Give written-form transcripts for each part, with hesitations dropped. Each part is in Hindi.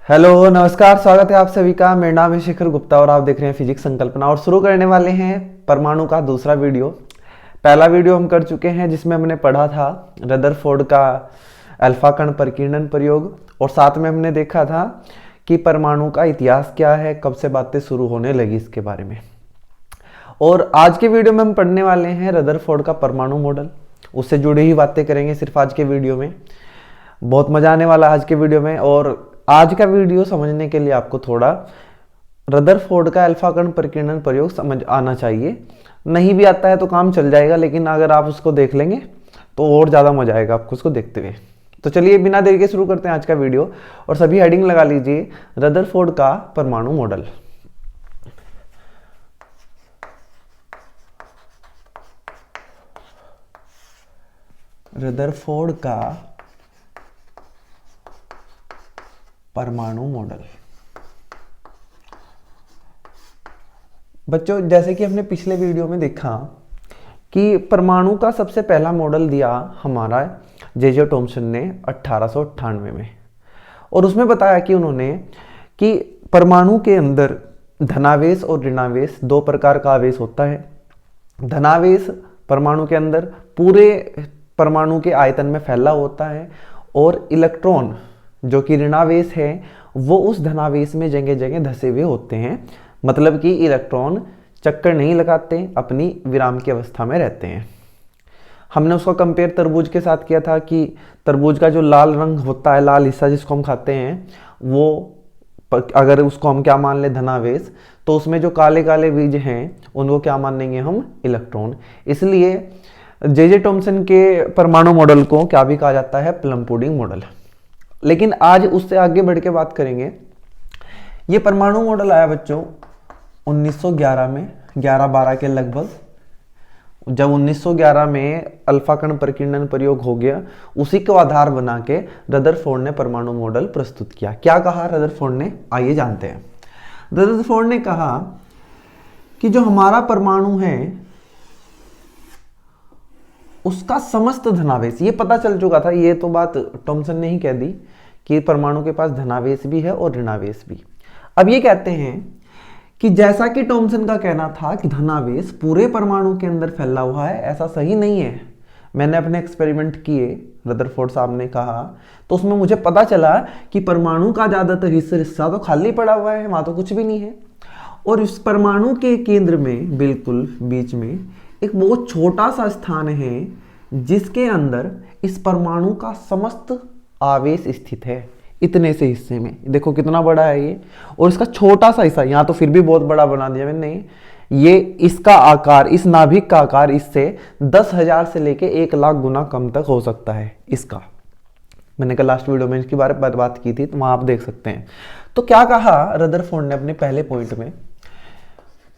हेलो नमस्कार, स्वागत है आप सभी का। मेरा नाम है शेखर गुप्ता और आप देख रहे हैं फिजिक्स संकल्पना। और शुरू करने वाले हैं परमाणु का दूसरा वीडियो। पहला वीडियो हम कर चुके हैं जिसमें हमने पढ़ा था रदरफोर्ड का अल्फा कण परिकीर्णन प्रयोग, और साथ में हमने देखा था कि परमाणु का इतिहास क्या है, कब से बातें शुरू होने लगी इसके बारे में। और आज के वीडियो में हम पढ़ने वाले हैं रदरफोर्ड का परमाणु मॉडल, उससे जुड़ी ही बातें करेंगे सिर्फ आज के वीडियो में। बहुत मजा आने वाला आज के वीडियो में। और आज का वीडियो समझने के लिए आपको थोड़ा रदरफोर्ड का अल्फा कण परिकीर्णन प्रयोग समझ आना चाहिए। नहीं भी आता है तो काम चल जाएगा, लेकिन अगर आप उसको देख लेंगे तो और ज़्यादा मजा आएगा आपको उसको देखते हुए। तो चलिए बिना देरी के शुरू करते हैं आज का वीडियो। और सभी हेडिंग लगा लीजिए, रदरफोर्ड का परमाणु मॉडल। रदरफोर्ड का परमाणु मॉडल। बच्चों, जैसे कि हमने पिछले वीडियो में देखा कि परमाणु का सबसे पहला मॉडल दिया हमारा जे टॉमसन ने 1898 में। और उसमें बताया कि उन्होंने कि परमाणु के अंदर धनावेश और ऋणावेश दो प्रकार का आवेश होता है। धनावेश परमाणु के अंदर पूरे परमाणु के आयतन में फैला होता है, और इलेक्ट्रॉन जो कि ऋणावेश है वो उस धनावेश में जगह जगह धसे हुए होते हैं। मतलब कि इलेक्ट्रॉन चक्कर नहीं लगाते, अपनी विराम की अवस्था में रहते हैं। हमने उसको कंपेयर तरबूज के साथ किया था कि तरबूज का जो लाल रंग होता है, लाल हिस्सा जिसको हम खाते हैं, वो अगर उसको हम क्या मान ले धनावेश, तो उसमें जो काले काले बीज हैं उनको क्या मान लेंगे हम, इलेक्ट्रॉन। इसलिए जे टॉमसन के परमाणु मॉडल को क्या भी कहा जाता है, प्लम पुडिंग मॉडल। लेकिन आज उससे आगे बढ़ के बात करेंगे। ये परमाणु मॉडल आया बच्चों 1911 में, 11-12 के लगभग। जब 1911 में अल्फा कण परिकीर्णन प्रयोग हो गया, उसी को आधार बना के रदरफोर्ड ने परमाणु मॉडल प्रस्तुत किया। क्या कहा रदरफोर्ड ने, आइए जानते हैं। रदरफोर्ड ने कहा कि जो हमारा परमाणु है उसका समस्त धनावेश, ये पता चल चुका था, ये तो बात टॉमसन ने ही कह दी कि परमाणु के पास धनावेश भी है और ऋणावेश भी। अब ये कहते हैं कि जैसा कि टॉमसन का कहना था कि धनावेश पूरे परमाणु के अंदर फैला हुआ है, ऐसा सही नहीं है। मैंने अपने एक्सपेरिमेंट किए, रदरफोर्ड साहब ने कहा, तो उसमें मुझे पता चला कि परमाणु का ज्यादातर हिस्सा तो खाली पड़ा हुआ है, वहां तो कुछ भी नहीं है। और इस परमाणु के केंद्र में बिल्कुल बीच में एक बहुत छोटा सा स्थान है जिसके अंदर इस परमाणु का समस्त आवेश स्थित है। इतने से हिस्से में देखो कितना बड़ा है ये, और इसका छोटा सा हिस्सा, यहाँ तो फिर भी बहुत बड़ा बना दिया मैंने। ये इसका आकार, इस नाभिक का आकार इससे 10,000 से लेके 1,00,000 गुना कम तक हो सकता है इसका। मैंने कल लास्ट वीडियो में इसके बारे में बात की थी, तो वहां आप देख सकते हैं। तो क्या कहा रदरफोर्ड ने अपने पहले पॉइंट में,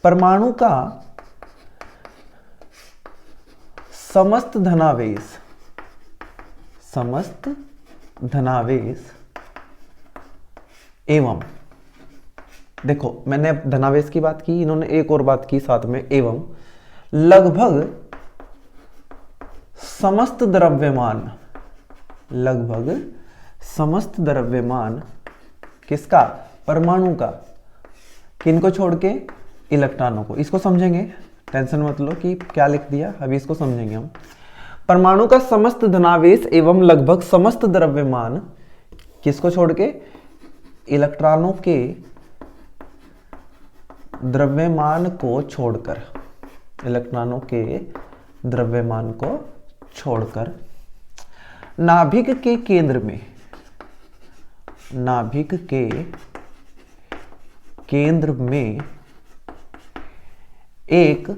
परमाणु का समस्त धनावेश एवं, देखो मैंने धनावेश की बात की, इन्होंने एक और बात की साथ में, एवं लगभग समस्त द्रव्यमान किसका, परमाणु का। किनको छोड़ के, इलेक्ट्रॉनों को। इसको समझेंगे, टेंशन मत लो कि क्या लिख दिया, अभी इसको समझेंगे हम। परमाणु का समस्त धनावेश एवं लगभग समस्त द्रव्यमान किसको छोड़ के, इलेक्ट्रॉनों के द्रव्यमान को छोड़कर, इलेक्ट्रॉनों के द्रव्यमान को छोड़कर नाभिक के केंद्र में, नाभिक के केंद्र में एक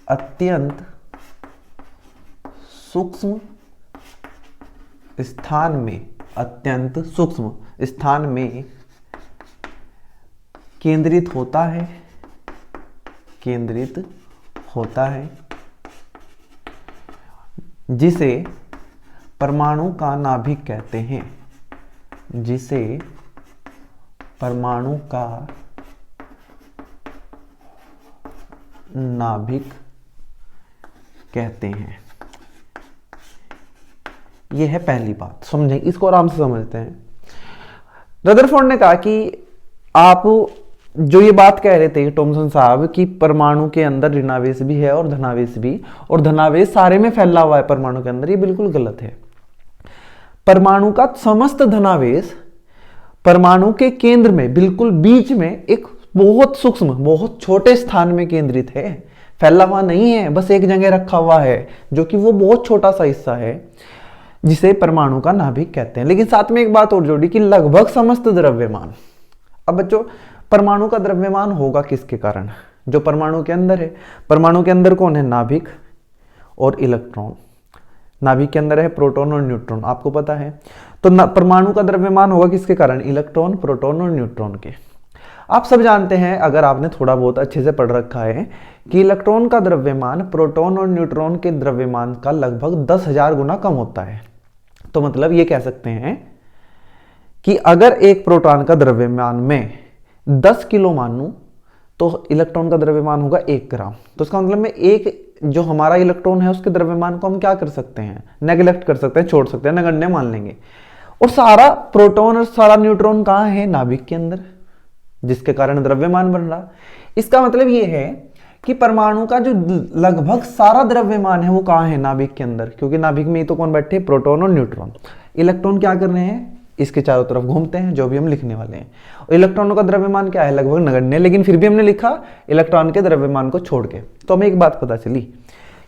अत्यंत सूक्ष्म स्थान में, अत्यंत सूक्ष्म स्थान में केंद्रित होता है, जिसे परमाणु का नाभिक कहते हैं, जिसे परमाणु का नाभिक कहते हैं। ये है पहली बात, समझें इसको, आराम से समझते हैं। रदरफोर्ड ने कहा कि आप जो ये बात कह रहे थे टॉमसन साहब कि परमाणु के अंदर ऋणावेश भी है और धनावेश भी, और धनावेश सारे में फैला हुआ है परमाणु के अंदर, ये बिल्कुल गलत है। परमाणु का समस्त धनावेश परमाणु के केंद्र में, बिल्कुल बीच में एक बहुत सूक्ष्म, बहुत छोटे स्थान में केंद्रित है, फैला हुआ नहीं है, बस एक जगह रखा हुआ है, जो कि वो बहुत छोटा सा हिस्सा है जिसे परमाणु का नाभिक कहते हैं। लेकिन साथ में एक बात और जोड़ी कि लगभग समस्त द्रव्यमान। अब बच्चों, परमाणु का द्रव्यमान होगा किसके कारण? जो परमाणु के अंदर है। परमाणु के अंदर कौन है? नाभिक और इलेक्ट्रॉन। नाभिक के अंदर है प्रोटॉन और न्यूट्रॉन, आपको पता है। तो परमाणु का द्रव्यमान होगा किसके कारण? इलेक्ट्रॉन, प्रोटॉन और न्यूट्रॉन के। आप सब जानते हैं, अगर आपने थोड़ा बहुत अच्छे से पढ़ रखा है, कि इलेक्ट्रॉन का द्रव्यमान प्रोटॉन और न्यूट्रॉन के द्रव्यमान का लगभग 10,000 गुना कम होता है। तो मतलब ये कह सकते हैं कि अगर एक प्रोटॉन का द्रव्यमान में 10 किलो मानूं तो इलेक्ट्रॉन का द्रव्यमान होगा 1 ग्राम। तो इसका मतलब में एक जो हमारा इलेक्ट्रॉन है उसके द्रव्यमान को हम क्या कर सकते हैं? नेग्लेक्ट कर सकते हैं, छोड़ सकते हैं, नगण्य मान लेंगे। और सारा प्रोटॉन और सारा न्यूट्रॉन कहाँ है? नाभिक के अंदर, जिसके कारण द्रव्यमान बन रहा। इसका मतलब ये है कि परमाणु का जो लगभग सारा द्रव्यमान है वो कहाँ है? नाभिक के अंदर, क्योंकि नाभिक में ही तो कौन बैठे? प्रोटॉन और न्यूट्रॉन। इलेक्ट्रॉन क्या कर रहे हैं? इसके चारों तरफ घूमते हैं, जो भी हम लिखने वाले हैं। और इलेक्ट्रॉनों का द्रव्यमान क्या है? लगभग नगण्य, लेकिन फिर भी हमने लिखा इलेक्ट्रॉन के द्रव्यमान को छोड़ के। तो हमें एक बात पता चली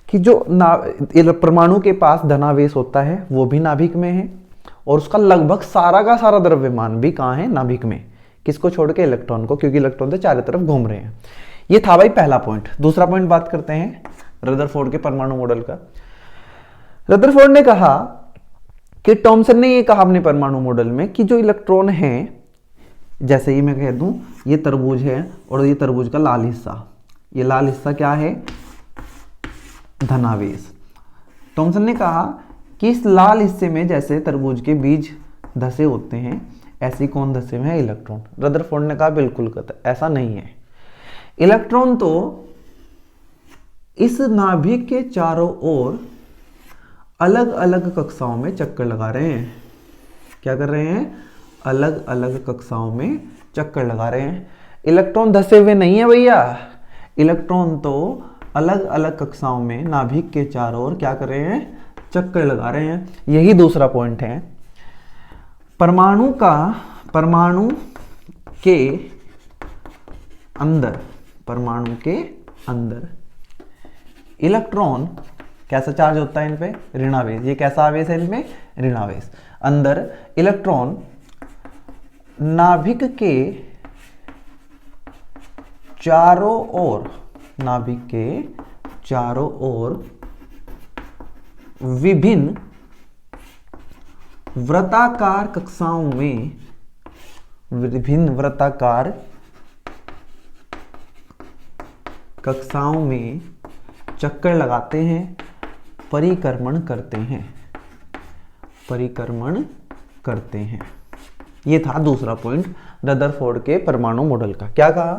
कि जो परमाणु के पास धनावेश होता है वो भी नाभिक में है, और उसका लगभग सारा का सारा द्रव्यमान भी कहाँ है? नाभिक में। किसको छोड़ के? इलेक्ट्रॉन को, क्योंकि इलेक्ट्रॉन तो चारों तरफ घूम रहे हैं। ये था भाई पहला पॉइंट। दूसरा पॉइंट बात करते हैं रदरफोर्ड के परमाणु मॉडल का। रदरफोर्ड ने कहा कि टॉमसन ने ये कहा अपने परमाणु मॉडल में कि जो इलेक्ट्रॉन है, जैसे ही मैं कह दूं ये तरबूज है और ये तरबूज का लाल हिस्सा, ये लाल हिस्सा क्या है? धनावेश। टॉमसन ने कहा कि इस लाल हिस्से में जैसे तरबूज के बीज धसे होते हैं, ऐसे कौन धसे हुए हैं? इलेक्ट्रॉन। रदरफोर्ड ने कहा बिल्कुल गलत, ऐसा नहीं है। इलेक्ट्रॉन तो इस नाभिक के चारों ओर अलग अलग कक्षाओं में चक्कर लगा रहे हैं। क्या कर रहे हैं? अलग अलग कक्षाओं में चक्कर लगा रहे हैं। इलेक्ट्रॉन धसे हुए नहीं है भैया, इलेक्ट्रॉन तो अलग अलग कक्षाओं में नाभिक के चारों ओर क्या कर रहे हैं? चक्कर लगा रहे हैं। यही दूसरा पॉइंट है। परमाणु के अंदर इलेक्ट्रॉन कैसा चार्ज होता है? इन पे ऋणावेश। ये कैसा आवेश है? इनमें ऋणावेश। अंदर इलेक्ट्रॉन नाभिक के चारों ओर विभिन्न वृत्ताकार कक्षाओं में चक्कर लगाते हैं, परिक्रमण करते हैं। ये था दूसरा पॉइंट रदरफोर्ड के परमाणु मॉडल का। क्या कहा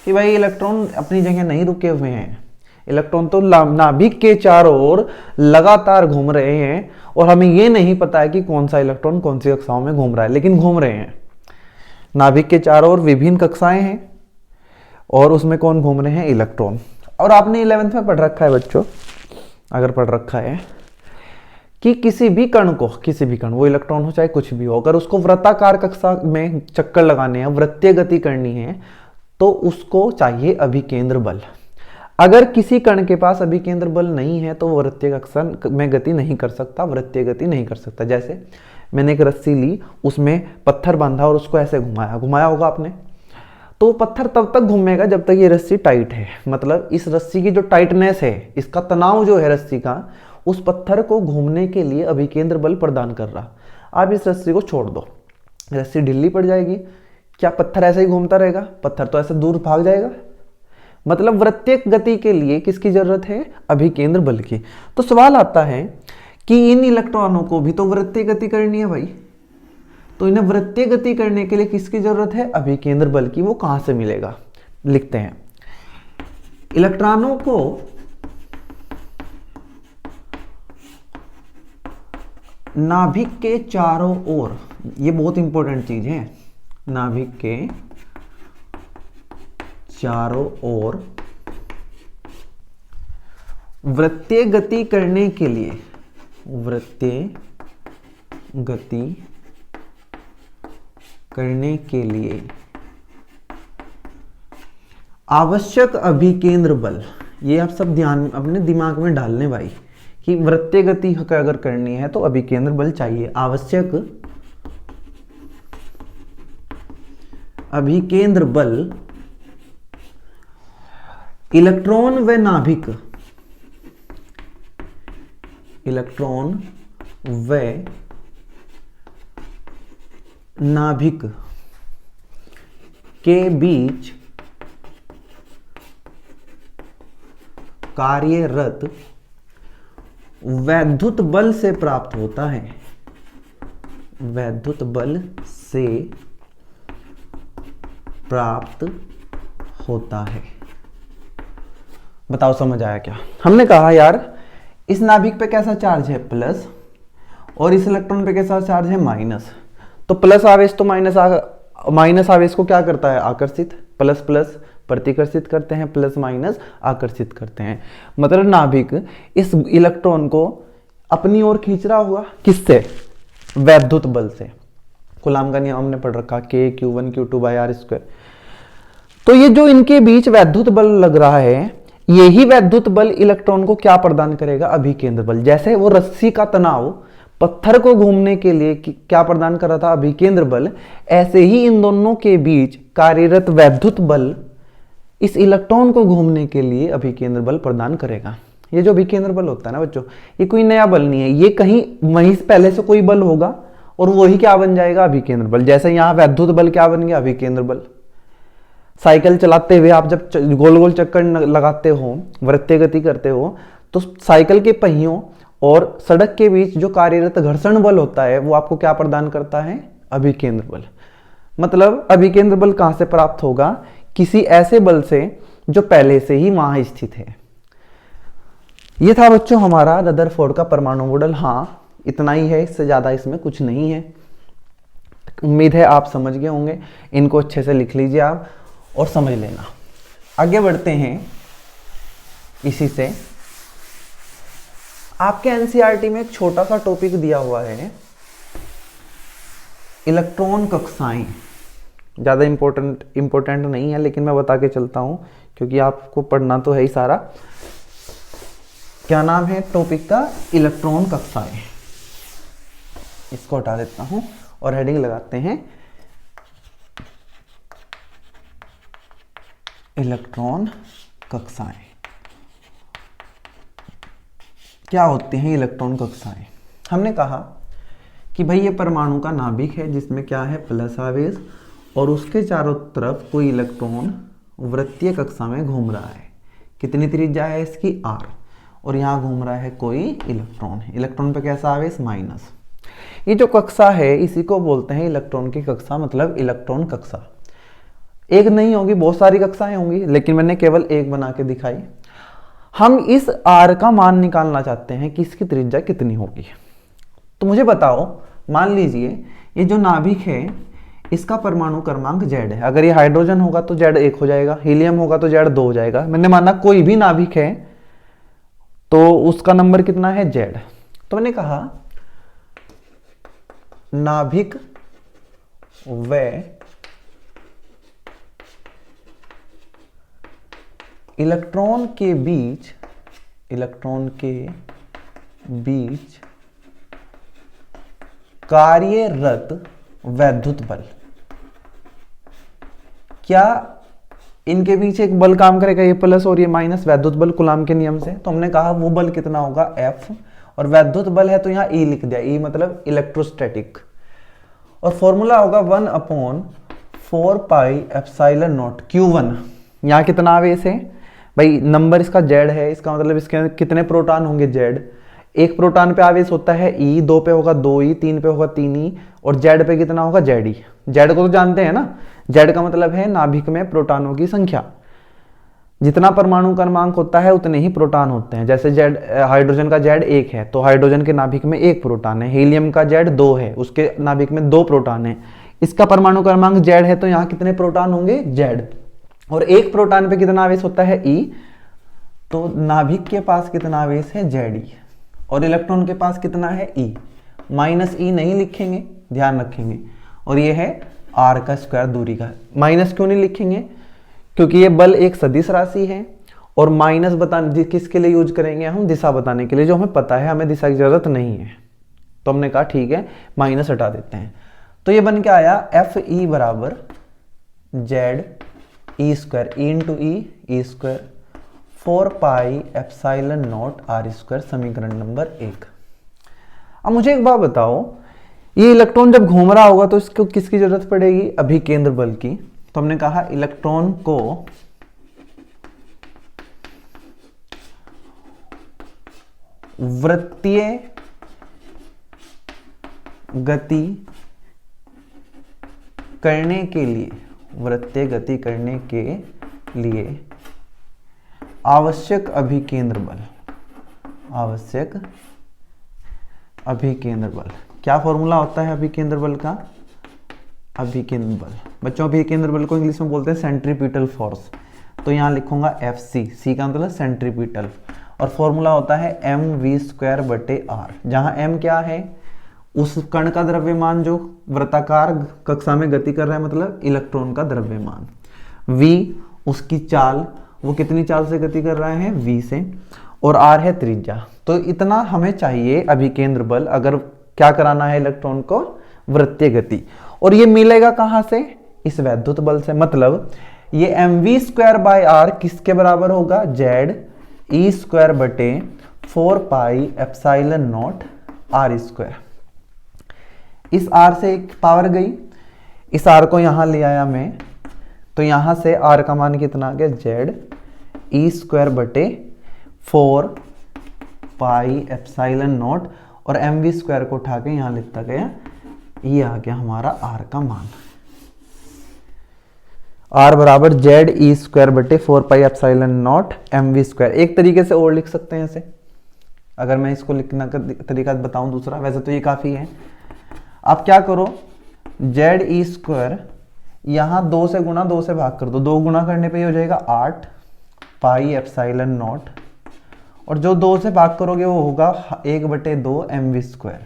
कि भाई इलेक्ट्रॉन अपनी जगह नहीं रुके हुए हैं, इलेक्ट्रॉन तो नाभिक के चारों ओर लगातार घूम रहे हैं, और हमें ये नहीं पता है कि कौन सा इलेक्ट्रॉन कौन सी कक्षाओं में घूम रहा है, लेकिन घूम रहे हैं। नाभिक के चारों ओर विभिन्न कक्षाएं हैं, और उसमें कौन घूम रहे हैं? इलेक्ट्रॉन। और आपने 11th में पढ़ रखा है बच्चों, अगर पढ़ रखा है, कि किसी भी कण, वो इलेक्ट्रॉन हो चाहे कुछ भी हो, अगर उसको वृत्ताकार कक्षा में चक्कर लगाने हैं, वृत्तीय गति करनी है, तो उसको चाहिए अभिकेंद्र बल। अगर किसी कण के पास अभिकेंद्र बल नहीं है तो वृत्तीय कक्षा में गति नहीं कर सकता, वृत्तीय गति नहीं कर सकता। जैसे मैंने एक रस्सी ली, उसमें पत्थर बांधा और उसको ऐसे घुमाया होगा आपने, तो पत्थर तब तक घूमेगा जब तक ये रस्सी टाइट है। मतलब इस रस्सी की जो टाइटनेस है, इसका तनाव जो है रस्सी का, उस पत्थर को घूमने के लिए अभिकेंद्र बल प्रदान कर रहा। आप इस रस्सी को छोड़ दो, रस्सी ढीली पड़ जाएगी। क्या पत्थर ऐसे ही घूमता रहेगा? पत्थर तो ऐसे दूर भाग जाएगा। मतलब वृत्तीय गति के लिए किसकी जरूरत है? अभिकेंद्र बल की। तो सवाल आता है कि इन इलेक्ट्रॉनों को भी तो वृत्तीय गति करनी है भाई, तो इन्हें वृत्तीय गति करने के लिए किसकी जरूरत है? अभिकेंद्र बल की। वो कहां से मिलेगा? लिखते हैं, इलेक्ट्रॉनों को नाभिक के चारों ओर, ये बहुत इंपॉर्टेंट चीज है, नाभिक के चारों ओर वृत्तीय गति करने के लिए, वृत्तीय गति करने के लिए आवश्यक अभिकेंद्र बल, ये आप सब ध्यान अपने दिमाग में डाल लें भाई, कि वृत्तीय गति अगर करनी है तो अभिकेंद्र बल चाहिए। आवश्यक अभिकेंद्र बल इलेक्ट्रॉन व नाभिक, इलेक्ट्रॉन व नाभिक के बीच कार्यरत वैद्युत बल से प्राप्त होता है, वैद्युत बल से प्राप्त होता है। बताओ समझ आया क्या? हमने कहा यार इस नाभिक पे कैसा चार्ज है प्लस, और इस इलेक्ट्रॉन पे कैसा चार्ज है माइनस। तो प्लस आवेश तो माइनस आवेश को क्या करता है? आकर्षित। प्लस प्लस प्रतिकर्षित करते हैं, प्लस माइनस आकर्षित करते हैं। मतलब नाभिक इस इलेक्ट्रॉन को अपनी ओर खींच रहा हुआ, किससे? वैद्युत बल से। कूलाम का नियम हमने पढ़ रखा, K Q1 Q2 bye R square. तो ये जो इनके बीच वैद्युत बल लग रहा है, यही वैद्युत बल इलेक्ट्रॉन को क्या प्रदान करेगा? अभिकेंद्र बल। जैसे वो रस्सी का तनाव पत्थर को घूमने के लिए क्या प्रदान कर रहा था? अभिकेंद्र बल। ऐसे ही इन दोनों के बीच कार्यरत वैद्युत बल इस इलेक्ट्रॉन को घूमने के लिए अभिकेंद्र बल प्रदान करेगा। ये जो अभिकेंद्र बल होता है ना बच्चों, ये कोई नया बल नहीं है, ये कहीं वहीं पहले से कोई बल होगा और वही क्या बन जाएगा? अभिकेंद्र बल। जैसे यहाँ वैद्युत बल क्या बन गया? अभिकेंद्र बल। साइकिल चलाते हुए आप जब गोल गोल चक्कर लगाते हो, वृत्तीय गति करते हो, तो साइकिल के पहियों और सड़क के बीच जो कार्यरत घर्षण बल होता है वो आपको क्या प्रदान करता है? अभिकेंद्र बल। मतलब अभिकेंद्र बल कहां से प्राप्त होगा? किसी ऐसे बल से जो पहले से ही वहां स्थित है। यह था बच्चों हमारा रदरफोर्ड का परमाणु मॉडल। हाँ, इतना ही है, इससे ज्यादा इसमें कुछ नहीं है। उम्मीद है आप समझ गए होंगे। इनको अच्छे से लिख लीजिए आप और समझ लेना। आगे बढ़ते हैं इसी से। आपके एनसीईआरटी में एक छोटा सा टॉपिक दिया हुआ है, इलेक्ट्रॉन कक्षाएं। ज़्यादा इंपॉर्टेंट नहीं है, लेकिन मैं बता के चलता हूं क्योंकि आपको पढ़ना तो है ही सारा। क्या नाम है टॉपिक का? इलेक्ट्रॉन कक्षाएं। इसको हटा देता हूं और हेडिंग लगाते हैं इलेक्ट्रॉन कक्षाएं। क्या होते हैं इलेक्ट्रॉन कक्षाएं? हमने कहा कि भाई ये परमाणु का नाभिक है जिसमें क्या है? प्लस आवेश, और उसके चारों तरफ कोई इलेक्ट्रॉन वृत्तीय कक्षा में घूम रहा है। कितनी त्रिज्या है इसकी? R। और यहाँ घूम रहा है कोई इलेक्ट्रॉन। इलेक्ट्रॉन पे कैसा आवेश? माइनस। ये जो कक्षा है इसी को बोलते हैं इलेक्ट्रॉन की कक्षा, मतलब इलेक्ट्रॉन कक्षा। एक नहीं होगी, बहुत सारी कक्षाएं होंगी, लेकिन मैंने केवल एक बना के दिखाई। हम इस R का मान निकालना चाहते हैं कि इसकी त्रिज्या कितनी होगी। तो मुझे बताओ, मान लीजिए ये जो नाभिक है इसका परमाणु क्रमांक Z है। अगर ये हाइड्रोजन होगा तो Z 1 हो जाएगा, हीलियम होगा तो Z 2 हो जाएगा। मैंने माना कोई भी नाभिक है तो उसका नंबर कितना है? Z। तो मैंने कहा नाभिक व इलेक्ट्रॉन के बीच कार्यरत वैद्युत बल। क्या इनके बीच एक बल काम करेगा? ये प्लस और ये माइनस, वैद्युत बल कूलाम के नियम से। तो हमने कहा वो बल कितना होगा? F। और वैद्युत बल है तो यहाँ E लिख दिया, E मतलब इलेक्ट्रोस्टैटिक। और फॉर्मूला होगा 1/4 पाई एप्सिलॉन नॉट Q1। यहाँ कितना आवेश है भाई? नंबर इसका Z है, इसका मतलब इसके कितने प्रोटॉन होंगे? Z। एक प्रोटॉन पे आवेश होता है E, 2 पे होगा 2E, 3 पे होगा 3E, और Z पे कितना होगा? ZE। Z को तो जानते हैं ना, Z का मतलब है नाभिक में प्रोटॉनों की संख्या। जितना परमाणु क्रमांक होता है उतने ही प्रोटॉन होते हैं। जैसे जेड, हाइड्रोजन का जेड 1 है तो हाइड्रोजन के नाभिक में 1 प्रोटॉन है। हीलियम का जेड 2 है, उसके नाभिक में 2 प्रोटॉन है। इसका परमाणु क्रमांक जेड है तो यहाँ कितने प्रोटॉन होंगे, जेड। और 1 प्रोटॉन पे कितना आवेश होता है, ई। तो नाभिक के पास कितना आवेश है, जेड ई। और इलेक्ट्रॉन के पास कितना है, ई। माइनस ई नहीं लिखेंगे, ध्यान रखेंगे। और ये है आर का स्क्वायर दूरी का। माइनस क्यों नहीं लिखेंगे, क्योंकि ये बल एक सदिश राशि है। और माइनस बताने किसके लिए यूज करेंगे हम, दिशा बताने के लिए, जो हमें पता है हमें दिशा की जरूरत नहीं है। तो हमने कहा ठीक है माइनस हटा देते हैं। तो ये बन के आया एफ ई बराबर Z E square, E into E square 4 pi epsilon naught R square, समीकरण नंबर 1। अब मुझे एक बात बताओ, ये इलेक्ट्रॉन जब घूम रहा होगा तो इसको किसकी जरूरत पड़ेगी, अभिकेंद्र बल की। तो हमने कहा इलेक्ट्रॉन को वृत्तीय गति करने के लिए, वृत्तीय गति करने के लिए आवश्यक अभिकेंद्र बल, आवश्यक अभिकेंद्र बल। क्या फॉर्मूला होता है अभिकेंद्र बल का, अभिकेंद्र बल बच्चों, अभिकेंद्र बल को इंग्लिश में बोलते हैं सेंट्रीपिटल फोर्स। तो यहाँ लिखूंगा एफ सी, सी का मतलब सेंट्रीपिटल। और फॉर्मूला होता है एम वी स्क्वायर बटे आर, जहां एम क्या है, उस कण का द्रव्यमान जो वृत्ताकार कक्षा में गति कर रहा है, मतलब इलेक्ट्रॉन का द्रव्यमान। वी उसकी चाल, वो कितनी चाल से गति कर रहा है, वी से। और आर है त्रिज्या। तो इतना हमें चाहिए अभिकेंद्र बल, अगर क्या कराना है इलेक्ट्रॉन को, वृत्तीय गति। और ये मिलेगा कहां से, इस वैद्युत बल से। मतलब ये M V square by R किसके बराबर होगा, जेड ई स्क्वायर बटे 4 pi epsilon naught R square. इस आर से एक पावर गई, इस आर को यहां ले आया मैं, तो यहां से आर का मान कितना आ गया, जेड ई स्क्वायर बटे 4 पाई एप्सिलॉन नॉट, और एम वी स्क्वायर को उठा के यहां लिखता गया, ये आ गया हमारा आर का मान। आर बराबर जेड ई स्क्वायर बटे 4 pi epsilon naught M V square. एक तरीके से और लिख सकते हैं इसे, अगर मैं इसको लिखना का तरीका बताऊं दूसरा, वैसे तो ये काफी है। आप क्या करो, जेड ई स्क्वायर यहां 2 से गुणा, 2 से भाग कर दो, 2 गुणा करने पे हो जाएगा 8 पाई एप्सिलॉन नॉट, और जो 2 से भाग करोगे वो होगा 1/2 एम वी स्क्वायर।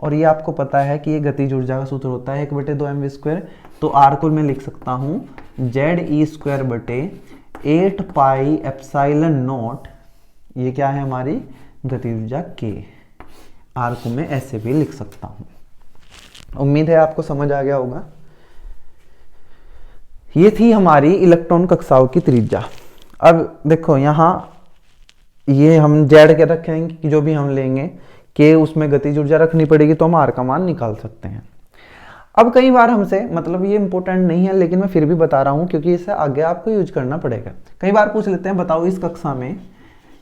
और ये आपको पता है कि ये गतिज ऊर्जा का सूत्र होता है 1/2 एम वी स्क्वायर। तो आर को मैं लिख सकता हूं जेड ई स्क्वायर बटे 8 पाई एप्सिलॉन नॉट, ये क्या है हमारी गतिज ऊर्जा के। आर को मैं ऐसे भी लिख सकता हूं। उम्मीद है आपको समझ आ गया होगा। ये थी हमारी इलेक्ट्रॉन कक्षाओं की त्रिज्या। अब देखो यहां ये हम जेड के रखेंगे कि जो भी हम लेंगे कि उसमें गतिज ऊर्जा रखनी पड़ेगी, तो हम आर का मान निकाल सकते हैं। अब कई बार हमसे, मतलब ये इंपॉर्टेंट नहीं है लेकिन मैं फिर भी बता रहा हूं क्योंकि इसे आगे आपको यूज करना पड़ेगा। कई बार पूछ लेते हैं बताओ इस कक्षा में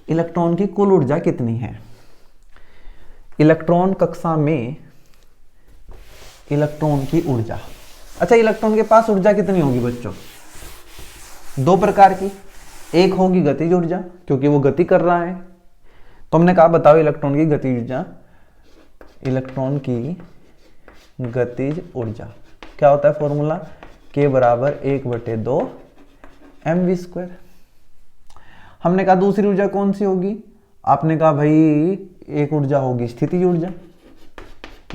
इलेक्ट्रॉन की कुल ऊर्जा कितनी है। इलेक्ट्रॉन कक्षा में इलेक्ट्रॉन की ऊर्जा, अच्छा इलेक्ट्रॉन के पास ऊर्जा कितनी होगी बच्चों, 2 प्रकार की। एक होगी गतिज ऊर्जा क्योंकि वो गति कर रहा है, तो हमने कहा बताओ इलेक्ट्रॉन की गतिज ऊर्जा। इलेक्ट्रॉन की गतिज ऊर्जा क्या होता है फॉर्मूला, के बराबर 1/2 एम वी स्क्वायर। हमने कहा दूसरी ऊर्जा कौन सी होगी, आपने कहा भाई एक ऊर्जा होगी स्थितिज ऊर्जा,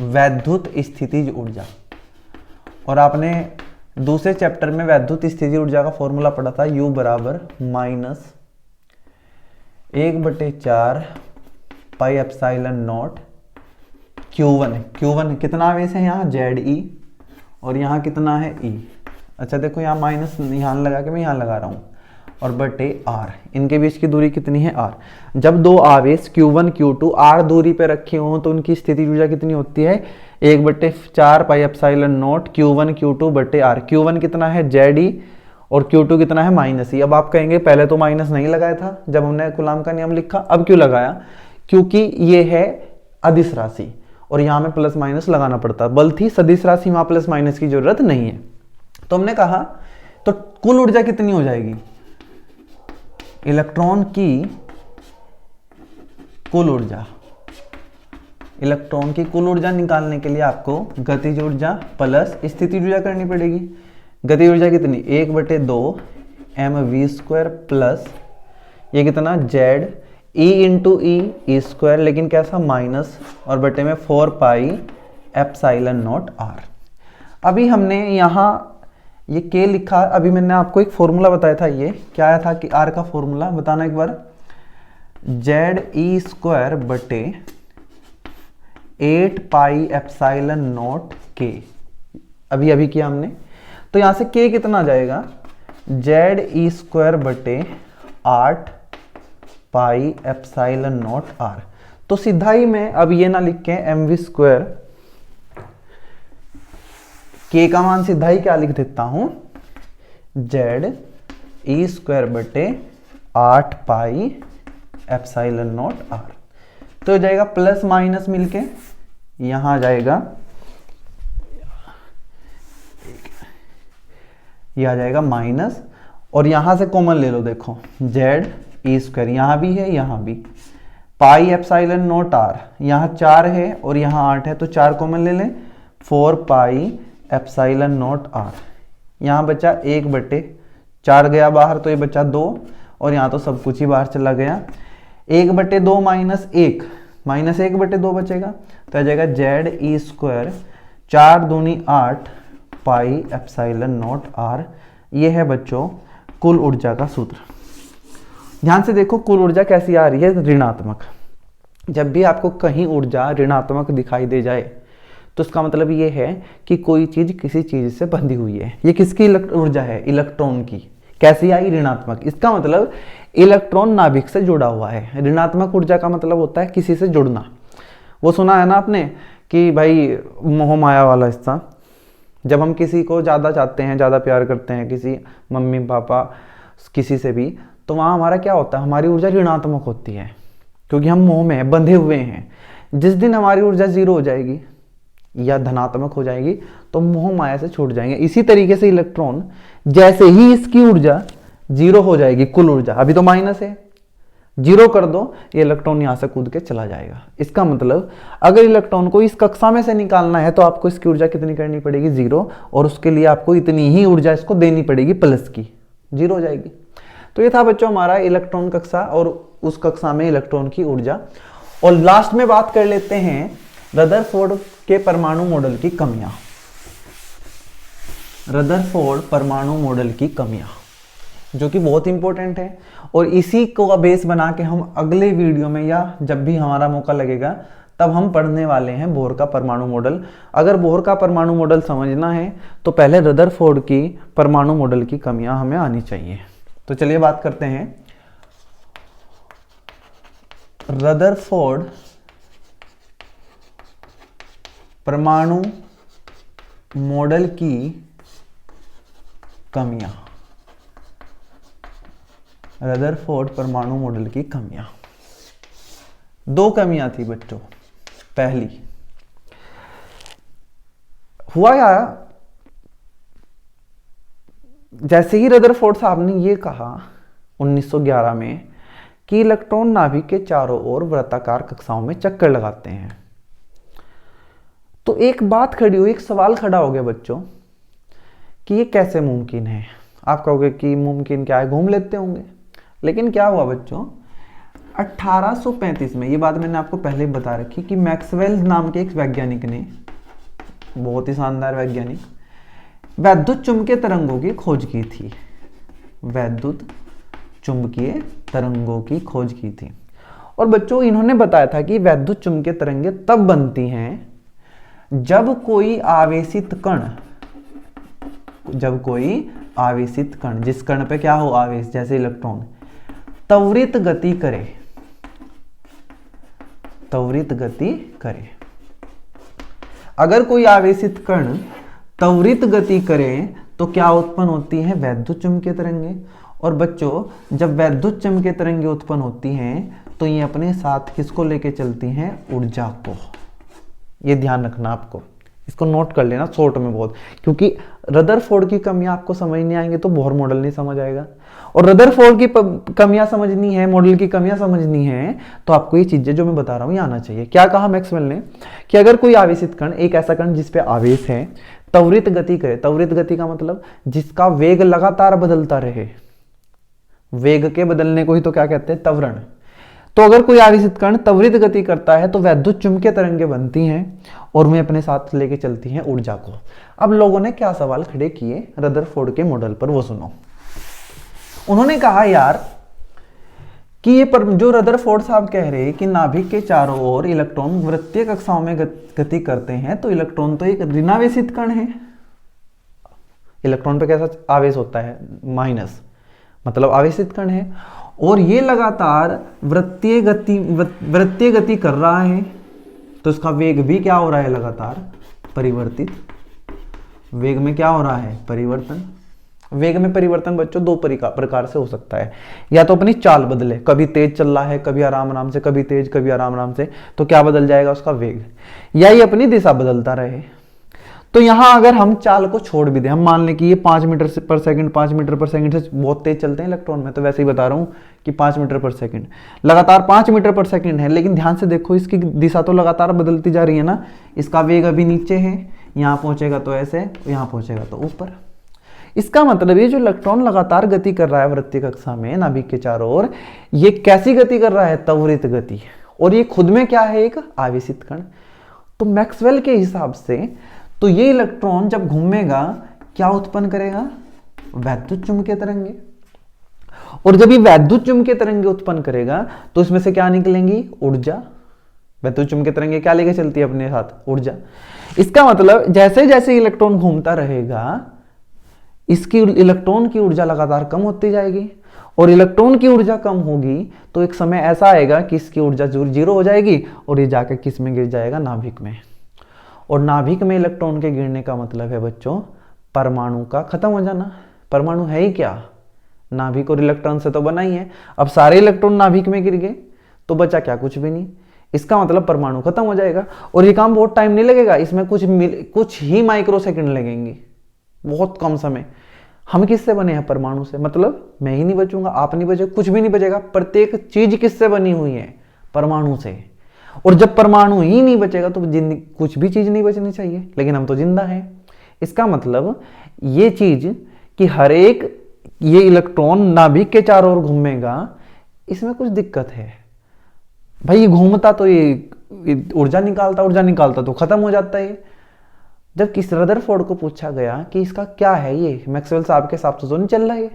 वैद्युत स्थितिज ऊर्जा। और आपने दूसरे चैप्टर में वैद्युत स्थितिज ऊर्जा का फॉर्मूला पढ़ा था, U बराबर -1/4 पाई एप्सिलॉन नॉट Q1 है। Q1 कितना आवेश है यहाँ, ZE, और यहाँ कितना है E। अच्छा देखो यहाँ माइनस यहाँ लगा के मैं यहाँ लगा रहा हूँ, और बटे R, इनके बीच की दूरी कितनी है R। जब 2 आवेश Q1 Q2 R दूरी पे रखे हों तो उनकी स्थितिज ऊर्जा कितनी होती है, 1/4 पाई एप्सिलॉन नॉट Q1 Q2 बटे R। Q1 कितना है ZE और Q2 कितना है -E। अब आप कहेंगे पहले तो माइनस नहीं लगाया था जब हमने कूलाम का नियम लिखा, अब क्यों लगाया, क्योंकि ये है अदिश राशि और यहाँ में प्लस माइनस लगाना पड़ता। बल थी सदिश राशि, वहां प्लस माइनस की जरूरत नहीं है। तो हमने कहा तो कुल ऊर्जा कितनी हो जाएगी, इलेक्ट्रॉन की कुल ऊर्जा, इलेक्ट्रॉन की कुल ऊर्जा निकालने के लिए आपको गतिज ऊर्जा प्लस स्थितिज ऊर्जा करनी पड़ेगी। गतिज ऊर्जा कितनी, 1/2 mv² प्लस ये कितना जेड ई इंटू ई स्क्वायर, लेकिन कैसा माइनस, और बटे में 4 पाई एप्सिलॉन नॉट आर। अभी हमने यहाँ ये के लिखा, अभी मैंने आपको एक फॉर्मूला बताया था, ये क्या आया था कि आर का फॉर्मूला बताना एक बार, जेड ई स्क्वायर बटे 8 पाई एप्सिलॉन नॉट के, अभी अभी किया हमने। तो यहाँ से के कितना आ जाएगा, जेड ई स्क्वायर बटे 8 पाई एप्सिलॉन नॉट आर। तो सीधा ही मैं अब ये ना लिख के mv², के का मान सीधा ही क्या लिख देता हूं, जेड ई स्क्वायर बटे 8 पाई एप्सिलॉन नॉट आर। तो हो जाएगा प्लस माइनस मिलके यहां आ जाएगा, ये आ जाएगा माइनस, और यहां से कॉमन ले लो, देखो जेड ई स्क्वायर यहां भी है यहां भी, पाई एप्सिलॉन नॉट आर, यहाँ 4 है और यहाँ 8 है, तो 4 कॉमन ले लें, 4 पाई एप्सिलॉन नॉट आर। यहाँ बचा 1/4 गया बाहर, तो ये बचा 2, और यहाँ तो सब कुछ ही बाहर चला गया। 1/2 माइनस 1, माइनस 1/2 बचेगा, तो आ जाएगा जेड ई स्क्वायर 4 दूनी 8 पाई एप्सिलॉन नॉट आर। ये है बच्चों कुल ऊर्जा का सूत्र। ध्यान से देखो कुल ऊर्जा कैसी आ रही है, ऋणात्मक। जब भी आपको कहीं ऊर्जा ऋणात्मक दिखाई दे जाए तो इसका मतलब ये है कि कोई चीज किसी चीज से बंधी हुई है। ये किसकी ऊर्जा है, इलेक्ट्रॉन की। कैसी आई, ऋणात्मक। इसका मतलब इलेक्ट्रॉन नाभिक से जुड़ा हुआ है। ऋणात्मक ऊर्जा का मतलब होता है किसी से जुड़ना। वो सुना है ना आपने कि भाई मोह माया वाला हिस्सा, जब हम किसी को ज़्यादा चाहते हैं, ज़्यादा प्यार करते हैं, किसी मम्मी पापा किसी से भी, तो वहाँ हमारा क्या होता है, हमारी ऊर्जा ऋणात्मक होती है, क्योंकि हम मोह में बंधे हुए हैं। जिस दिन हमारी ऊर्जा 0 हो जाएगी या धनात्मक हो जाएगी तो मोह माया से छूट जाएंगे। इसी तरीके से इलेक्ट्रॉन, जैसे ही इसकी ऊर्जा 0 हो जाएगी, कुल ऊर्जा अभी तो माइनस है, 0 कर दो, ये इलेक्ट्रॉन यहां से कूद के चला जाएगा। इसका मतलब अगर इलेक्ट्रॉन को इस कक्षा में से निकालना है तो आपको इसकी ऊर्जा कितनी करनी पड़ेगी, 0, और उसके लिए आपको इतनी ही ऊर्जा इसको देनी पड़ेगी प्लस की, 0 हो जाएगी। तो ये था बच्चों हमारा इलेक्ट्रॉन कक्षा और उस कक्षा में इलेक्ट्रॉन की ऊर्जा। और लास्ट में बात कर लेते हैं रदरफोर्ड के परमाणु मॉडल की कमियां। रदरफोर्ड परमाणु मॉडल की कमियां जो कि बहुत इंपॉर्टेंट है, और इसी को बेस बना के हम अगले वीडियो में या जब भी हमारा मौका लगेगा तब हम पढ़ने वाले हैं बोहर का परमाणु मॉडल। अगर बोहर का परमाणु मॉडल समझना है तो पहले रदरफोर्ड की परमाणु मॉडल की कमियां हमें आनी चाहिए। तो चलिए बात करते हैं रदरफोर्ड परमाणु मॉडल की कमियां। रदरफोर्ड परमाणु मॉडल की कमियां, 2 कमियां थी बच्चों। पहली, हुआ क्या, जैसे ही रदरफोर्ड साहब ने ये कहा 1911 में कि इलेक्ट्रॉन नाभिक के चारों ओर वृत्ताकार कक्षाओं में चक्कर लगाते हैं, तो एक बात खड़ी हुई, एक सवाल खड़ा हो गया बच्चों कि ये कैसे मुमकिन है। आप कहोगे कि मुमकिन क्या है, घूम लेते होंगे। लेकिन क्या हुआ बच्चों, 1835 में, ये बात मैंने आपको पहले ही बता रखी कि मैक्सवेल नाम के एक वैज्ञानिक ने, बहुत ही शानदार वैज्ञानिक, वैद्युत चुंबकीय तरंगों की खोज की थी। वैद्युत चुंबकीय तरंगों की खोज की थी। और बच्चों इन्होंने बताया था कि वैद्युत चुंबकीय तरंगें तब बनती हैं जब कोई आवेशित कण, जिस कण पे क्या हो आवेश, जैसे इलेक्ट्रॉन, त्वरित गति करे। अगर कोई आवेशित कण त्वरित गति करे तो क्या उत्पन्न होती है, वैद्युत चुंबकीय तरंगें। और बच्चों जब वैद्युत चुंबकीय तरंगें उत्पन्न होती हैं तो ये अपने साथ किसको लेके चलती हैं, ऊर्जा को। ये ध्यान रखना, आपको इसको नोट कर लेना शॉर्ट में बहुत, क्योंकि रदरफोर्ड की कमियां आपको समझ नहीं आएंगे तो बोहर मॉडल नहीं समझ आएगा। और रदरफोर्ड की कमियां समझनी है, मॉडल की कमियां समझनी है, तो आपको ये चीजें जो मैं बता रहा हूं ये आना चाहिए। क्या कहा मैक्सवेल ने कि अगर कोई आवेशित कण, एक ऐसा कण जिसपे आवेश है, त्वरित गति करे, त्वरित गति का मतलब जिसका वेग लगातार बदलता रहे, वेग के बदलने को ही तो क्या कहते हैं, त्वरण। तो अगर कोई आवेशित कण त्वरित गति करता है तो वैद्युत चुंबकीय तरंगें बनती हैं और वे अपने साथ लेके चलती हैं ऊर्जा को। अब लोगों ने क्या सवाल खड़े किए रदरफोर्ड के मॉडल पर, वो सुनो। उन्होंने कहा यार कि ये पर जो रदरफोर्ड साहब कह रहे हैं कि नाभिक के चारों ओर इलेक्ट्रॉन वृत्तीय कक्षाओं में गति करते हैं, तो इलेक्ट्रॉन तो एक ऋणावेशित कण है। इलेक्ट्रॉन पे कैसा आवेश होता है, माइनस, मतलब आवेशित कण है, और ये लगातार वृत्तीय गति कर रहा है, तो इसका वेग भी क्या हो रहा है, लगातार परिवर्तित। वेग में क्या हो रहा है, परिवर्तन। वेग में परिवर्तन बच्चों दो प्रकार से हो सकता है, या तो अपनी चाल बदले, कभी तेज चल रहा है, कभी आराम आराम से, कभी तेज, कभी आराम आराम से, तो क्या बदल जाएगा उसका वेग, या ये अपनी दिशा बदलता रहे। तो यहां अगर हम चाल को छोड़ भी दें, हम मान लें कि ये 5 मीटर पर सेकंड 5 मीटर पर सेकंड से बहुत तेज चलते हैं इलेक्ट्रॉन में, तो वैसे ही बता रहा हूं कि 5 मीटर पर सेकंड, लगातार 5 मीटर पर सेकंड है, लेकिन ध्यान से देखो इसकी दिशा तो लगातार बदलती जा रही है ना। इसका वेग अभी नीचे है, यहां पहुंचेगा तो ऐसे, यहां पहुंचेगा तो ऊपर। इसका मतलब ये जो इलेक्ट्रॉन लगातार गति कर रहा है वृत्तीय कक्षा में नाभिक के चारों ओर, ये कैसी गति कर रहा है, त्वरित गति, और ये खुद में क्या है, एक आवेशित कण। तो मैक्सवेल के हिसाब से तो ये इलेक्ट्रॉन जब घूमेगा क्या उत्पन्न करेगा, वैद्युत चुंबकीय तरंगे, और जब ये वैद्युत चुंबकीय तरंगे उत्पन्न करेगा तो इसमें से क्या निकलेंगी, ऊर्जा। वैद्युत चुंबकीय तरंगे क्या लेके चलती है अपने साथ, ऊर्जा। इसका मतलब जैसे जैसे इलेक्ट्रॉन घूमता रहेगा इसकी इलेक्ट्रॉन की ऊर्जा लगातार कम होती जाएगी, और इलेक्ट्रॉन की ऊर्जा कम होगी तो एक समय ऐसा आएगा कि इसकी ऊर्जा जीरो हो जाएगी और ये जाकर किस में गिर जाएगा, नाभिक में। और नाभिक में इलेक्ट्रॉन के गिरने का मतलब है बच्चों परमाणु का खत्म हो जाना। परमाणु है ही क्या, नाभिक और इलेक्ट्रॉन से तो बना ही है। अब सारे इलेक्ट्रॉन नाभिक में गिर गए तो बचा क्या, कुछ भी नहीं। इसका मतलब परमाणु खत्म हो जाएगा, और ये काम बहुत टाइम नहीं लगेगा, इसमें कुछ ही माइक्रो सेकंड लगेंगे, बहुत कम समय। हम किससे बने हैं, परमाणु से, मतलब मैं ही नहीं बचूंगा, आप नहीं बचेगा, कुछ भी नहीं बचेगा। प्रत्येक चीज किससे बनी हुई है, परमाणु से। और जब परमाणु ही नहीं बचेगा तो कुछ भी चीज नहीं बचनी चाहिए, लेकिन हम तो जिंदा हैं। इसका मतलब ये चीज कि हर एक ये इलेक्ट्रॉन नाभिक के चारों ओर घूमेगा, इसमें कुछ दिक्कत है भाई। ये घूमता तो ये ऊर्जा निकालता तो खत्म हो जाता है। जब किस रदरफोर्ड को पूछा गया कि इसका क्या है, ये मैक्सवेल साहब के हिसाब से तो नहीं चल रहा है,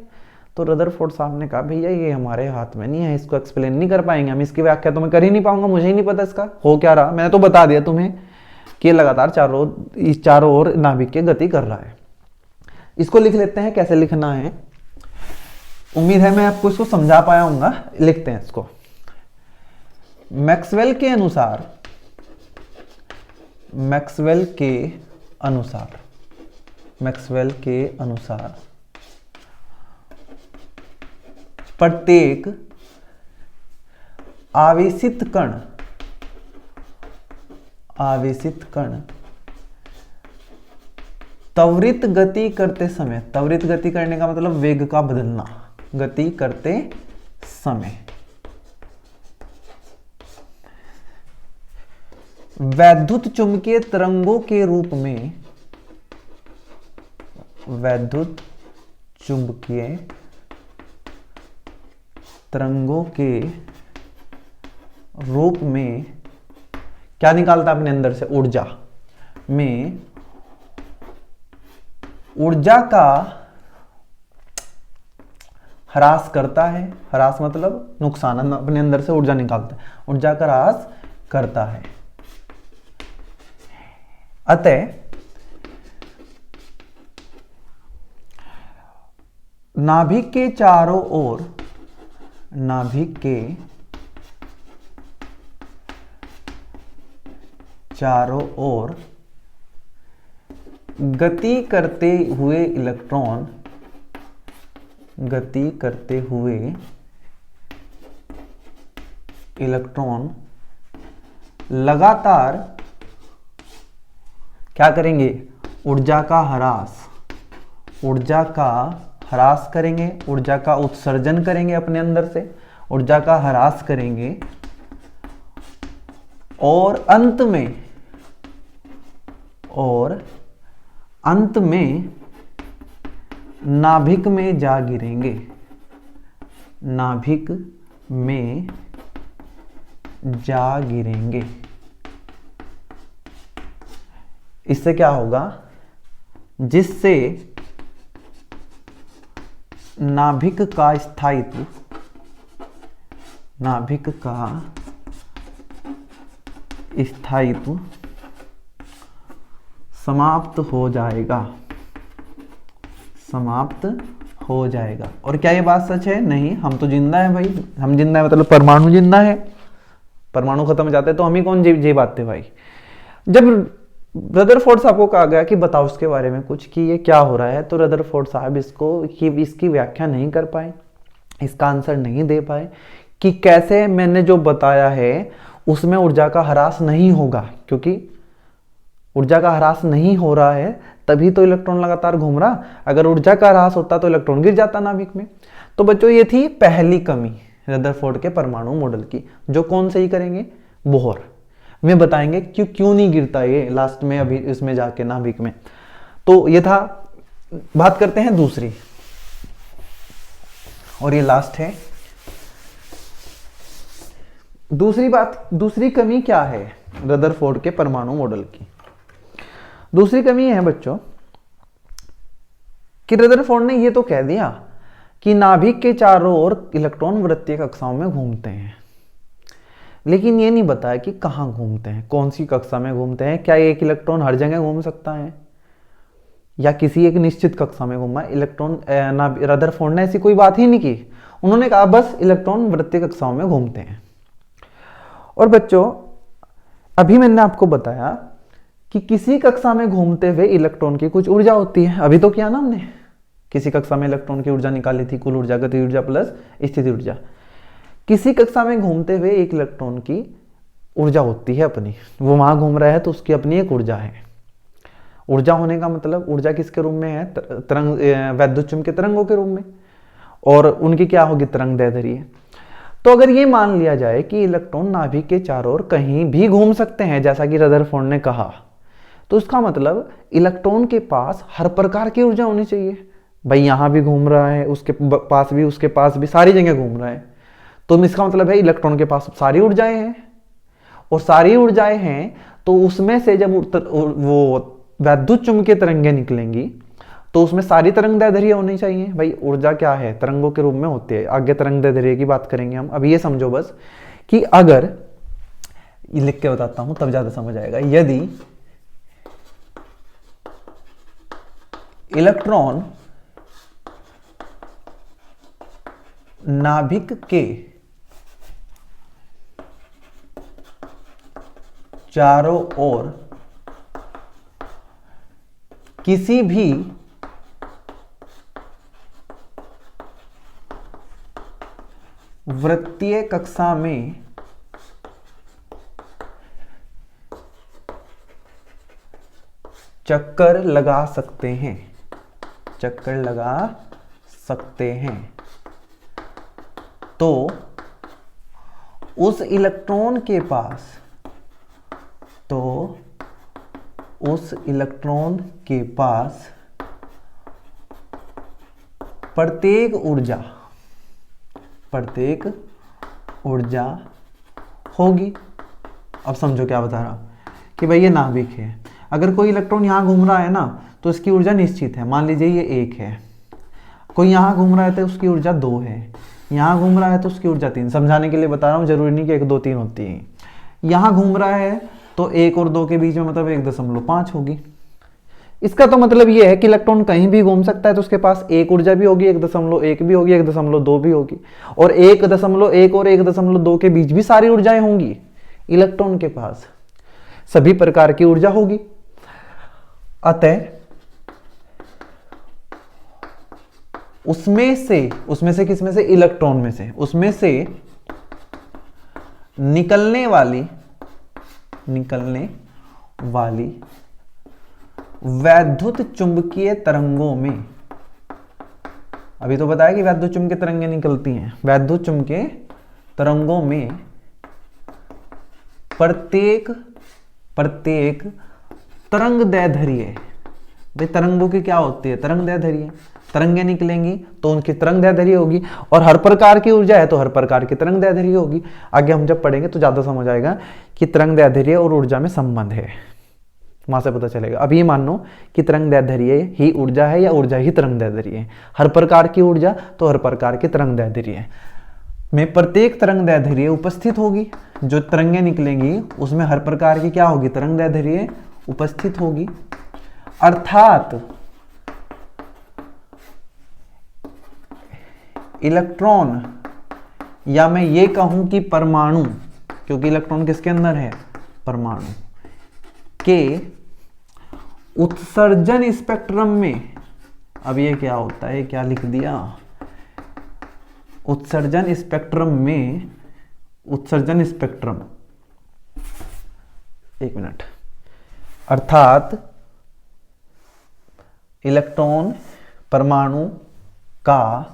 तो रदरफोर्ड साहब ने कहा भैया ये हमारे हाथ में नहीं है, इसको एक्सप्लेन नहीं कर पाएंगे हम, इसकी व्याख्या तो मैं कर ही नहीं पाऊंगा, मुझे ही नहीं पता इसका हो क्या रहा। मैंने तो बता दिया तुम्हें कि लगातार चारों ओर नाभिक की गति कर रहा है। इसको लिख लेते हैं, कैसे लिखना है, उम्मीद है मैं आपको इसको समझा पाया हूंगा। लिखते हैं इसको। मैक्सवेल के अनुसार प्रत्येक आवेशित कण त्वरित गति करते समय, त्वरित गति करने का मतलब वेग का बदलना, गति करते समय वैद्युत चुंबकीय तरंगों के रूप में, वैद्युत चुंबकीय तरंगों के रूप में क्या निकालता अपने अंदर से, ऊर्जा में, ऊर्जा का ह्रास करता है। ह्रास मतलब नुकसान, अपने अंदर से ऊर्जा निकालता है, ऊर्जा का ह्रास करता है। अतः नाभिक के चारों ओर गति करते हुए इलेक्ट्रॉन लगातार क्या करेंगे, ऊर्जा का ह्रास करेंगे, ऊर्जा का उत्सर्जन करेंगे अपने अंदर से, ऊर्जा का ह्रास करेंगे और अंत में नाभिक में जा गिरेंगे, नाभिक में जा गिरेंगे। इससे क्या होगा, जिससे नाभिक का स्थायित्व, नाभिक का स्थायित्व समाप्त हो जाएगा, समाप्त हो जाएगा। और क्या ये बात सच है? नहीं, हम तो जिंदा है भाई, हम जिंदा है मतलब परमाणु जिंदा है, परमाणु खत्म हो जाते हैं तो हम ही कौन जी पाते भाई। जब रदरफोर्ड साहब को कहा गया कि बताओ इसके बारे में कुछ कि ये क्या हो रहा है, तो रदरफोर्ड साहब इसकी व्याख्या नहीं कर पाए, इसका आंसर नहीं दे पाए कि कैसे मैंने जो बताया है उसमें ऊर्जा का ह्रास नहीं होगा, क्योंकि ऊर्जा का ह्रास नहीं हो रहा है तभी तो इलेक्ट्रॉन लगातार घूम रहा, अगर ऊर्जा का ह्रास होता तो इलेक्ट्रॉन गिर जाता नाभिक में। तो बच्चों ये थी पहली कमी रदरफोर्ड के परमाणु मॉडल की, जो कौन सही करेंगे? बोहर में बताएंगे क्यों नहीं गिरता ये लास्ट में अभी इसमें जाके नाभिक में। तो ये था। बात करते हैं दूसरी, और ये लास्ट है। दूसरी कमी क्या है रदरफोर्ड के परमाणु मॉडल की? दूसरी कमी है बच्चों कि रदरफोर्ड ने ये तो कह दिया कि नाभिक के चारों ओर इलेक्ट्रॉन वृत्तीय कक्षाओं में घूमते हैं, लेकिन ये नहीं बताया कि कहाँ घूमते हैं, कौन सी कक्षा में घूमते हैं। क्या एक इलेक्ट्रॉन हर जगह घूम सकता है या किसी एक निश्चित कक्षा में घूमा इलेक्ट्रॉन? रदरफोर्ड ने ऐसी कोई बात ही नहीं की, उन्होंने कहा बस इलेक्ट्रॉन वृत्तीय कक्षाओं में घूमते हैं। और बच्चों अभी मैंने आपको बताया कि किसी कक्षा में घूमते हुए इलेक्ट्रॉन की कुछ ऊर्जा होती है, अभी तो किया ना हमने, किसी कक्षा में इलेक्ट्रॉन की ऊर्जा निकाली थी, कुल ऊर्जा, गति ऊर्जा प्लस स्थिति ऊर्जा। किसी कक्षा में घूमते हुए एक इलेक्ट्रॉन की ऊर्जा होती है अपनी, वो वहां घूम रहा है तो उसकी अपनी एक ऊर्जा है। ऊर्जा होने का मतलब ऊर्जा किसके रूप में है? तरंग, वैद्युत चुंबकीय तरंगों के रूप में, और उनकी क्या होगी? तरंग दैर्ध्य है। तो अगर ये मान लिया जाए कि इलेक्ट्रॉन नाभिक के चारों ओर कहीं भी घूम सकते हैं जैसा कि रदरफोर्ड ने कहा, तो इसका मतलब इलेक्ट्रॉन के पास हर प्रकार की ऊर्जा होनी चाहिए। भाई यहां भी घूम रहा है, उसके पास भी, उसके पास भी, सारी जगह घूम रहा है, तो इसका मतलब है इलेक्ट्रॉन के पास सारी ऊर्जाएं हैं, और सारी ऊर्जाएं हैं तो उसमें से जब वो वैद्युत चुंबकीय तरंगें निकलेंगी तो उसमें सारी तरंग दैर्ध्य होनी चाहिए। भाई ऊर्जा क्या है? तरंगों के रूप में होती है। आगे तरंग दैर्ध्य की बात करेंगे हम, अभी ये समझो बस कि अगर ये लिख के बताता हूं तब ज्यादा समझ आएगा। यदि इलेक्ट्रॉन नाभिक के चारों ओर किसी भी वृत्तीय कक्षा में चक्कर लगा सकते हैं, चक्कर लगा सकते हैं, तो उस इलेक्ट्रॉन के पास, तो उस इलेक्ट्रॉन के पास प्रत्येक ऊर्जा होगी। अब समझो क्या बता रहा हूं कि भाई ये नाभिक है, अगर कोई इलेक्ट्रॉन यहां घूम रहा है ना तो इसकी ऊर्जा निश्चित है, मान लीजिए ये 1 है। कोई यहां घूम रहा है तो उसकी ऊर्जा 2 है, यहां घूम रहा है तो उसकी ऊर्जा 3। समझाने के लिए बता रहा हूं, जरूरी नहीं कि 1 2 3 होती है। यहां घूम रहा है तो 1 और 2 के बीच में मतलब 1.5 होगी। इसका तो मतलब ये है कि इलेक्ट्रॉन कहीं भी घूम सकता है तो उसके पास एक ऊर्जा भी होगी, 1.1 भी होगी, 1.2 भी होगी, और 1.1 और 1.2 के बीच भी सारी ऊर्जाएं होंगी। इलेक्ट्रॉन के पास सभी प्रकार की ऊर्जा होगी। अतः उसमें से किसमें से? इलेक्ट्रॉन में से, उसमें से निकलने वाली वैद्युत चुंबकीय तरंगों में अभी तो बताया कि वैद्युत चुम्बकीय तरंगें निकलती हैं। वैद्युत चुम्बकीय तरंगों में प्रत्येक तरंग दैर्ध्य, भाई तरंगों की क्या होती है, तरंग दैर्ध्य। तरंगें निकलेंगी तो उनकी तरंग दैर्ध्य होगी, और हर प्रकार की ऊर्जा है तो हर प्रकार की तरंग दैर्ध्य होगी। आगे हम जब पढ़ेंगे तो ज्यादा समझ आएगा कि तरंग दैर्ध्य और ऊर्जा में संबंध है, वहां से पता चलेगा। अब ये मान लो कि तरंग दैर्ध्य ही ऊर्जा है या ऊर्जा ही तरंग दैर्ध्य है। हर प्रकार की ऊर्जा तो हर प्रकार की तरंग दैर्ध्य है में प्रत्येक तरंग दैर्ध्य उपस्थित होगी। जो तरंगें निकलेंगी उसमें हर प्रकार की क्या होगी, तरंग दैर्ध्य उपस्थित होगी। अर्थात इलेक्ट्रॉन, या मैं ये कहूं कि परमाणु, क्योंकि इलेक्ट्रॉन किसके अंदर है, परमाणु के उत्सर्जन स्पेक्ट्रम में, अब ये क्या होता है, क्या लिख दिया, उत्सर्जन स्पेक्ट्रम में, उत्सर्जन स्पेक्ट्रम, एक मिनट, अर्थात इलेक्ट्रॉन परमाणु का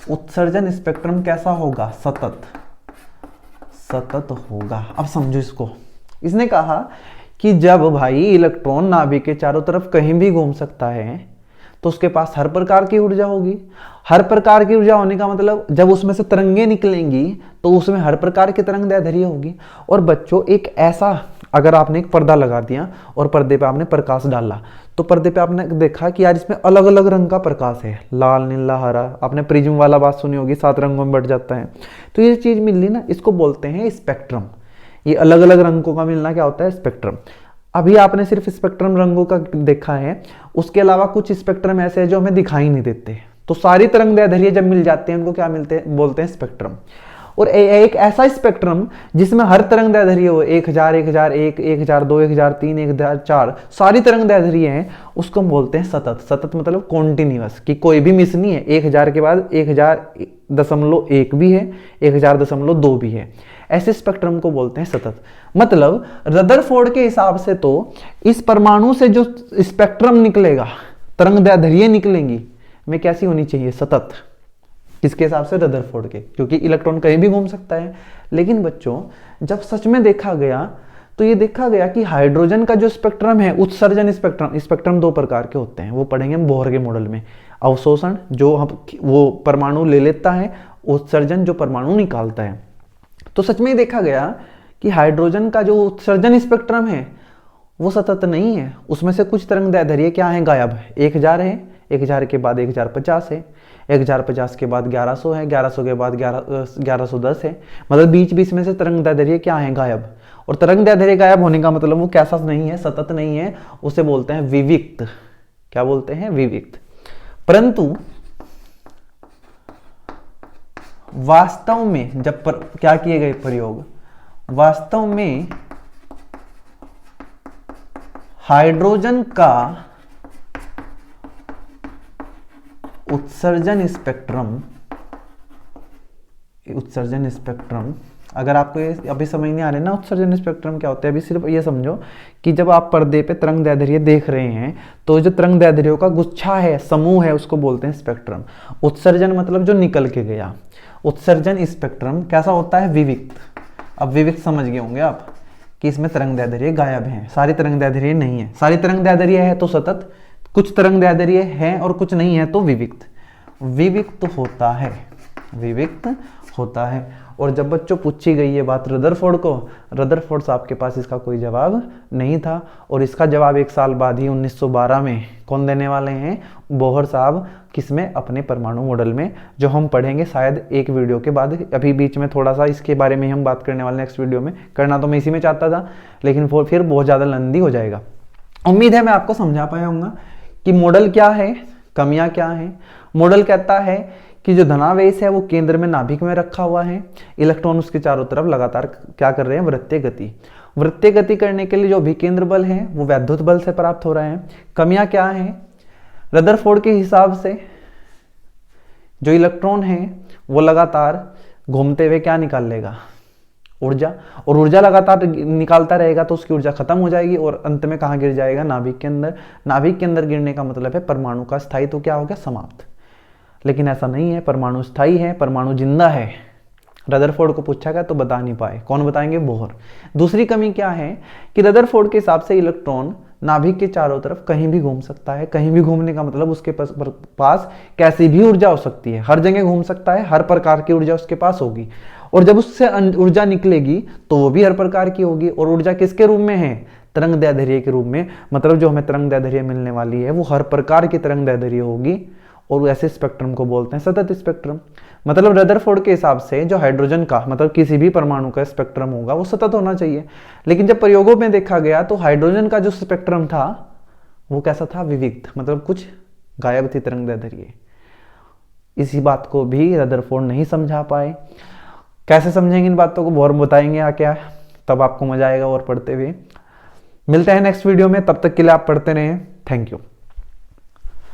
उत्सर्जन स्पेक्ट्रम कैसा होगा, सतत होगा। अब समझो इसको, इसने कहा कि जब भाई इलेक्ट्रॉन नाभिक के चारों तरफ कहीं भी घूम सकता है तो उसके पास हर प्रकार की ऊर्जा होगी। हर प्रकार की ऊर्जा होने का मतलब जब उसमें से तरंगें निकलेंगी तो उसमें हर प्रकार की तरंग दैर्ध्य होगी। और बच्चों एक ऐसा, अगर आपने एक पर्दा लगा दिया और पर्दे पे आपने प्रकाश डाला तो पर्दे पे आपने देखा कि यार इसमें अलग अलग रंग का प्रकाश है, लाल, नीला, हरा। आपने प्रिज्म वाला बात सुनी होगी, 7 रंगों में बट जाता है। तो ये चीज मिल ली ना, इसको बोलते हैं स्पेक्ट्रम। ये अलग अलग रंगों का मिलना क्या होता है, स्पेक्ट्रम। अभी आपने सिर्फ स्पेक्ट्रम रंगों का देखा है, उसके अलावा कुछ स्पेक्ट्रम ऐसे हैं जो हमें दिखाई नहीं देते। तो सारी तरंग दैर्ध्य जब मिल जाते हैं उनको क्या मिलते हैं, बोलते हैं स्पेक्ट्रम। और एक ऐसा स्पेक्ट्रम जिसमें हर तरंग दैर्ध्य हो, 1000, 1001, 1002, 1003, 1004 सारी तरंग दैर्ध्य हैं, उसको हम बोलते हैं सतत। सतत मतलब कॉन्टिन्यूअस, कि कोई भी मिस नहीं है। 1000 के बाद 1000.1 भी है, 1000.2 भी है। ऐसे स्पेक्ट्रम को बोलते हैं सतत। मतलब रदरफोर्ड के हिसाब से तो इस परमाणु से जो स्पेक्ट्रम निकलेगा, तरंग दैर्ध्य निकलेंगी, में कैसी होनी चाहिए, सतत। किसके हिसाब से, रदरफोर्ड के, क्योंकि इलेक्ट्रॉन कहीं भी घूम सकता है। लेकिन बच्चों जब सच में देखा गया तो ये देखा गया कि हाइड्रोजन का जो स्पेक्ट्रम है, उत्सर्जन स्पेक्ट्रम, स्पेक्ट्रम 2 प्रकार के होते हैं, वो पढ़ेंगे हम बोहर के मॉडल में। अवशोषण जो हम वो परमाणु ले लेता है, उत्सर्जन जो परमाणु निकालता है। तो सच में देखा गया कि हाइड्रोजन का जो उत्सर्जन स्पेक्ट्रम है वो सतत नहीं है। उसमें से कुछ तरंग दैर्ध्य क्या है, गायब है। 1000 है, 1000 के बाद 1050 है, 1050 के बाद 1100 है, 1100 के बाद 1110 है। मतलब बीच बीच में से तरंग दैर्ध्य क्या है, गायब। और तरंग दैर्ध्य गायब होने का मतलब वो कैसा नहीं है, सतत नहीं है, उसे बोलते हैं विविक्त। क्या बोलते हैं, विविक्त। परंतु वास्तव में जब क्या किए गए प्रयोग, वास्तव में हाइड्रोजन का उत्सर्जन स्पेक्ट्रम, अगर आपको ये अभी समझ नहीं आ रहा है ना उत्सर्जन स्पेक्ट्रम क्या होता है, अभी सिर्फ ये समझो कि जब आप पर्दे पे तरंग दैर्ध्य देख रहे हैं तो जो तरंग दैर्ध्यों का गुच्छा है, समूह है, उसको बोलते हैं स्पेक्ट्रम। उत्सर्जन मतलब जो निकल के गया। उत्सर्जन स्पेक्ट्रम कैसा होता है, विविक्त। अब विविक्त समझ गए होंगे आप कि इसमें तरंग दैर्ध्य गायब है, सारी तरंग दैर्ध्य नहीं है। सारी तरंग दैर्ध्य है तो सतत, कुछ तरंग दैर्ध्य है और कुछ नहीं है तो विविक्त। विविक्त होता है, विविक्त होता है। और जब बच्चों पूछी गई ये बात रदरफोर्ड को, रदरफोर्ड साहब के पास इसका कोई जवाब नहीं था। और इसका जवाब 1 साल बाद ही 1912 में कौन देने वाले हैं, बोहर साहब। किसमें, अपने परमाणु मॉडल में, जो हम पढ़ेंगे शायद एक वीडियो के बाद। अभी बीच में थोड़ा सा इसके बारे में हम बात करने वाले नेक्स्ट वीडियो में। करना तो मैं इसी में चाहता था, लेकिन फिर बहुत ज़्यादा लंबी हो जाएगा। उम्मीद है मैं आपको समझा पाया हूँगा कि मॉडल क्या है, कमियाँ क्या हैं। मॉडल कहता है कि जो धनावेश है वो केंद्र में नाभिक में रखा हुआ है, इलेक्ट्रॉन उसके चारों तरफ लगातार क्या कर रहे हैं, वृत्तीय गति। वृत्तीय गति करने के लिए जो अभिकेंद्र बल है वो वैद्युत बल से प्राप्त हो रहा है। कमियां क्या हैं, रदरफोर्ड के हिसाब से जो इलेक्ट्रॉन है वो लगातार घूमते हुए क्या निकाल लेगा, ऊर्जा। और ऊर्जा लगातार निकालता रहेगा तो उसकी ऊर्जा खत्म हो जाएगी और अंत में कहाँ गिर जाएगा, नाभिक के अंदर। नाभिक के अंदर गिरने का मतलब है परमाणु का स्थायित्व क्या हो गया, समाप्त। लेकिन ऐसा नहीं है, परमाणु स्थायी है, परमाणु जिंदा है। रदरफोर्ड को पूछा गया तो बता नहीं पाए, कौन बताएंगे? बोहर। दूसरी कमी क्या है कि रदरफोर्ड के हिसाब से इलेक्ट्रॉन नाभिक के चारों तरफ कहीं भी घूम सकता है। कहीं भी घूमने का मतलब उसके पास कैसी भी ऊर्जा हो सकती है, हर जगह घूम सकता है, हर प्रकार की ऊर्जा उसके पास होगी। और जब उससे ऊर्जा निकलेगी तो वो भी हर प्रकार की होगी। और ऊर्जा किसके रूप में है? तरंग दैर्ध्य के रूप में। मतलब जो हमें तरंग दैर्ध्य मिलने वाली है वो हर प्रकार की तरंग दैर्ध्य होगी। और ऐसे स्पेक्ट्रम को बोलते हैं सतत स्पेक्ट्रम। मतलब रदरफोर्ड के हिसाब से जो हाइड्रोजन का मतलब किसी भी परमाणु का स्पेक्ट्रम होगा वो सतत होना चाहिए। लेकिन जब प्रयोगों में देखा गया तो हाइड्रोजन का जो स्पेक्ट्रम था वो कैसा था? विविक्त, मतलब कुछ गायब थी तरंग दैर्ध्य। इसी बात को भी रदरफोर्ड नहीं समझा पाए। कैसे समझेंगे इन बातों को? और बताएंगे क्या, तब आपको मजा आएगा और पढ़ते हुए। मिलते हैं नेक्स्ट वीडियो में, तब तक के लिए आप पढ़ते रहें। Thank you.